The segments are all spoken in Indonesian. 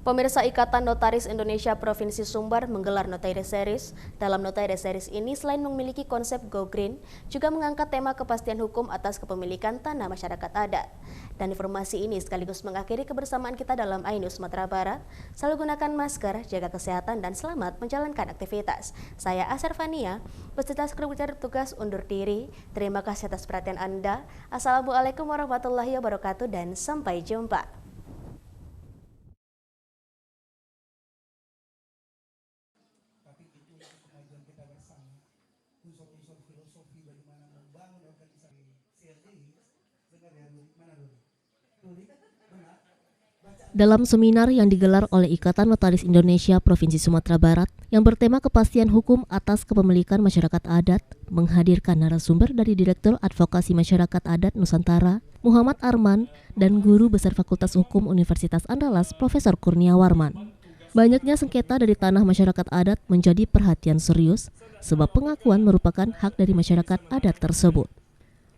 Pemirsa Ikatan Notaris Indonesia Provinsi Sumbar menggelar Notary Series. Dalam Notary Series ini, selain memiliki konsep Go Green, juga mengangkat tema kepastian hukum atas kepemilikan tanah masyarakat adat. Dan informasi ini sekaligus mengakhiri kebersamaan kita dalam iNews Sumatera Barat. Selalu gunakan masker, jaga kesehatan, dan selamat menjalankan aktivitas. Saya Asar Fania, beserta kru tugas undur diri. Terima kasih atas perhatian Anda. Assalamualaikum warahmatullahi wabarakatuh dan sampai jumpa. Unsur-unsur filosofi bagaimana membangun organisasi CLDI sebenarnya mana dulu? Dalam seminar yang digelar oleh Ikatan Notaris Indonesia Provinsi Sumatera Barat yang bertema kepastian hukum atas kepemilikan masyarakat adat, menghadirkan narasumber dari Direktur Advokasi Masyarakat Adat Nusantara, Muhammad Arman, dan Guru Besar Fakultas Hukum Universitas Andalas, Profesor Kurnia Warman. Banyaknya sengketa dari tanah masyarakat adat menjadi perhatian serius, sebab pengakuan merupakan hak dari masyarakat adat tersebut.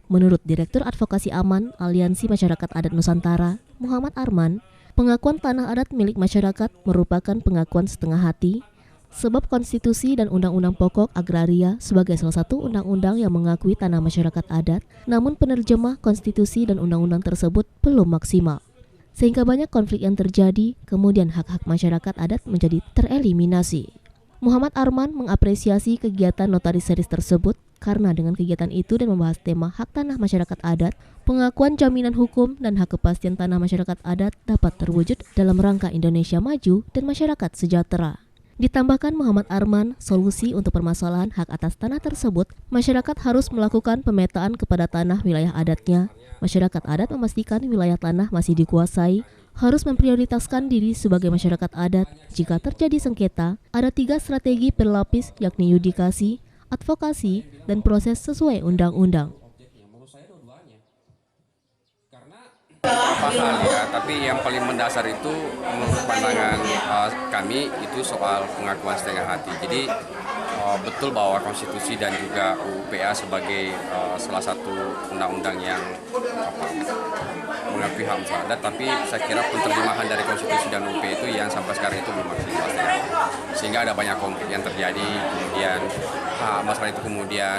Menurut Direktur Advokasi Aman Aliansi Masyarakat Adat Nusantara, Muhammad Arman, pengakuan tanah adat milik masyarakat merupakan pengakuan setengah hati, sebab konstitusi dan undang-undang pokok agraria sebagai salah satu undang-undang yang mengakui tanah masyarakat adat, namun penerjemah konstitusi dan undang-undang tersebut belum maksimal. Sehingga banyak konflik yang terjadi, kemudian hak-hak masyarakat adat menjadi tereliminasi. Muhammad Arman mengapresiasi kegiatan Notary Series tersebut karena dengan kegiatan itu dan membahas tema hak tanah masyarakat adat, pengakuan jaminan hukum dan hak kepastian tanah masyarakat adat dapat terwujud dalam rangka Indonesia maju dan masyarakat sejahtera. Ditambahkan Muhammad Arman, solusi untuk permasalahan hak atas tanah tersebut, masyarakat harus melakukan pemetaan kepada tanah wilayah adatnya. Masyarakat adat memastikan wilayah tanah masih dikuasai, harus memprioritaskan diri sebagai masyarakat adat. Jika terjadi sengketa, ada 3 strategi berlapis yakni yudikasi, advokasi, dan proses sesuai undang-undang. Beberapa hal ya, tapi yang paling mendasar itu menurut pandangan kami itu soal pengakuan setengah hati. Jadi betul bahwa konstitusi dan juga UPA sebagai salah satu undang-undang yang mengakui hak masyarakat adat, tapi saya kira penerjemahan dari konstitusi dan UPA itu yang sampai sekarang itu belum maksimal, sehingga ada banyak konflik yang terjadi, kemudian hak masyarakat itu kemudian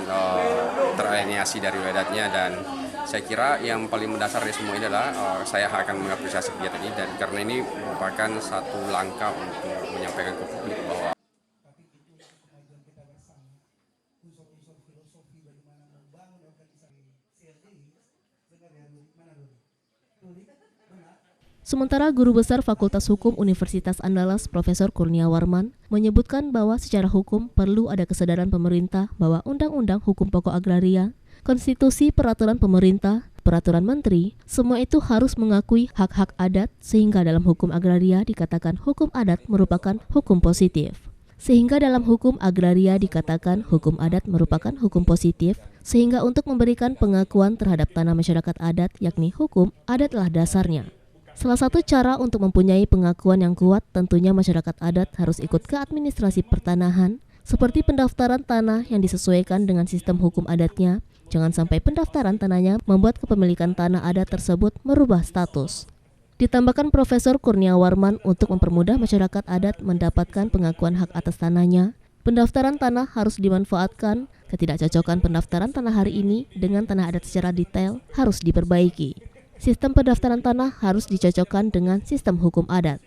teralienasi dari adatnya. Dan saya kira yang paling mendasar dari semua ini adalah saya akan mengapresiasi kegiatan ini, dan karena ini merupakan satu langkah untuk menyampaikan ke publik bahwa kemajuan kita bersama, unsur-unsur filosofi bagaimana membangun organisasi CLDI sebenarnya mana dulu? Sementara Guru Besar Fakultas Hukum Universitas Andalas, Profesor Kurnia Warman, menyebutkan bahwa secara hukum perlu ada kesadaran pemerintah bahwa Undang-Undang Hukum Pokok Agraria, konstitusi, peraturan pemerintah, peraturan menteri, semua itu harus mengakui hak-hak adat, sehingga dalam hukum agraria dikatakan hukum adat merupakan hukum positif. Sehingga dalam hukum agraria dikatakan hukum adat merupakan hukum positif, sehingga untuk memberikan pengakuan terhadap tanah masyarakat adat, yakni hukum adatlah dasarnya. Salah satu cara untuk mempunyai pengakuan yang kuat tentunya masyarakat adat harus ikut ke administrasi pertanahan, seperti pendaftaran tanah yang disesuaikan dengan sistem hukum adatnya. Jangan sampai pendaftaran tanahnya membuat kepemilikan tanah adat tersebut merubah status. Ditambahkan Profesor Kurnia Warman, untuk mempermudah masyarakat adat mendapatkan pengakuan hak atas tanahnya, pendaftaran tanah harus dimanfaatkan. Ketidakcocokan pendaftaran tanah hari ini dengan tanah adat secara detail harus diperbaiki. Sistem pendaftaran tanah harus dicocokkan dengan sistem hukum adat.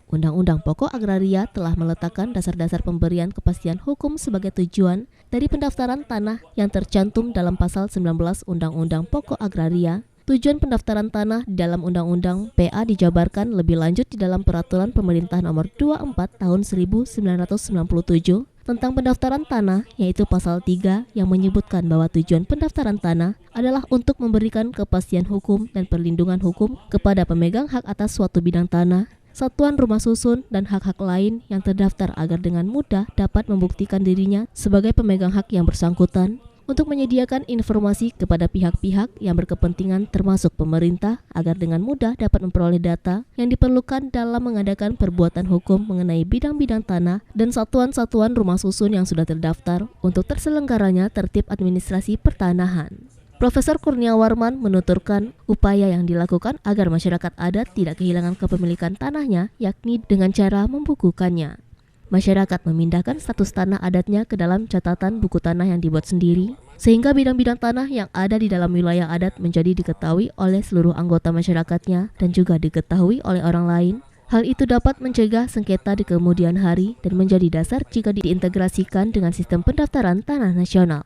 Undang-Undang Pokok Agraria telah meletakkan dasar-dasar pemberian kepastian hukum sebagai tujuan dari pendaftaran tanah yang tercantum dalam pasal 19 Undang-Undang Pokok Agraria. Tujuan pendaftaran tanah di dalam Undang-Undang PA dijabarkan lebih lanjut di dalam Peraturan Pemerintah Nomor 24 Tahun 1997 tentang pendaftaran tanah, yaitu pasal 3 yang menyebutkan bahwa tujuan pendaftaran tanah adalah untuk memberikan kepastian hukum dan perlindungan hukum kepada pemegang hak atas suatu bidang tanah, satuan rumah susun, dan hak-hak lain yang terdaftar agar dengan mudah dapat membuktikan dirinya sebagai pemegang hak yang bersangkutan, untuk menyediakan informasi kepada pihak-pihak yang berkepentingan termasuk pemerintah agar dengan mudah dapat memperoleh data yang diperlukan dalam mengadakan perbuatan hukum mengenai bidang-bidang tanah dan satuan-satuan rumah susun yang sudah terdaftar untuk terselenggaranya tertib administrasi pertanahan. Profesor Kurniawarman menuturkan upaya yang dilakukan agar masyarakat adat tidak kehilangan kepemilikan tanahnya, yakni dengan cara membukukannya. Masyarakat memindahkan status tanah adatnya ke dalam catatan buku tanah yang dibuat sendiri, sehingga bidang-bidang tanah yang ada di dalam wilayah adat menjadi diketahui oleh seluruh anggota masyarakatnya dan juga diketahui oleh orang lain. Hal itu dapat mencegah sengketa di kemudian hari dan menjadi dasar jika diintegrasikan dengan sistem pendaftaran tanah nasional.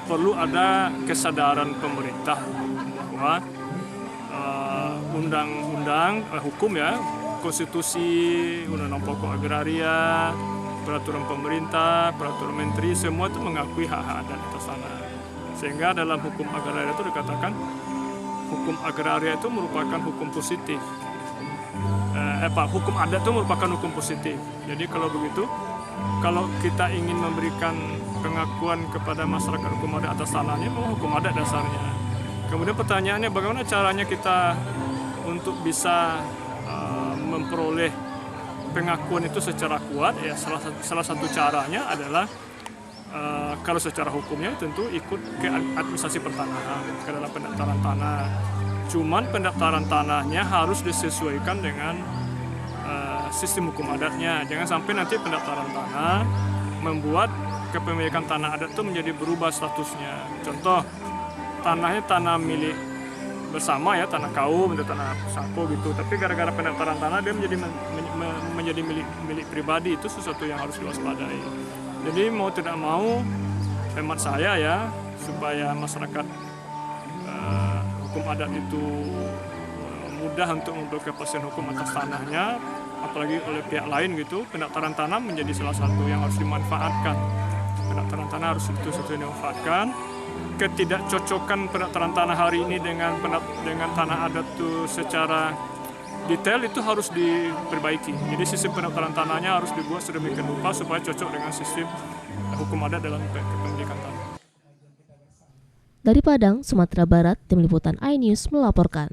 Perlu ada kesadaran pemerintah bahwa undang-undang hukum ya, konstitusi, undang-undang pokok agraria, peraturan pemerintah, peraturan menteri, semua itu mengakui hak-hak adat atas tanah. Sehingga dalam hukum agraria itu dikatakan hukum agraria itu merupakan hukum positif. Hukum adat itu merupakan hukum positif. Jadi kalau begitu, kalau kita ingin memberikan pengakuan kepada masyarakat hukum adat atas tanahnya, hukum adat dasarnya. Kemudian pertanyaannya bagaimana caranya kita untuk bisa memperoleh pengakuan itu secara kuat? Ya salah satu caranya adalah kalau secara hukumnya tentu ikut ke administrasi pertanahan, ke dalam pendaftaran tanah. Cuman pendaftaran tanahnya harus disesuaikan dengan sistem hukum adatnya. Jangan sampai nanti pendaftaran tanah membuat kepemilikan tanah adat itu menjadi berubah statusnya. Contoh, tanahnya tanah milik bersama ya, tanah kaum atau tanah sako gitu. Tapi gara-gara pendaftaran tanah dia menjadi milik pribadi, itu sesuatu yang harus diwaspadai. Jadi mau tidak mau, hemat saya ya, supaya masyarakat hukum adat itu mudah untuk memperoleh kepastian hukum atas tanahnya, apalagi oleh pihak lain gitu, pendaftaran tanah menjadi salah satu yang harus dimanfaatkan. Pendaftaran tanah harus dimanfaatkan. Ketidakcocokan pendaftaran tanah hari ini dengan tanah adat itu secara detail itu harus diperbaiki. Jadi sistem pendaftaran tanahnya harus dibuat sedemikian rupa supaya cocok dengan sistem hukum adat dalam kepemilikan tanah. Dari Padang, Sumatera Barat, Tim Liputan iNews melaporkan.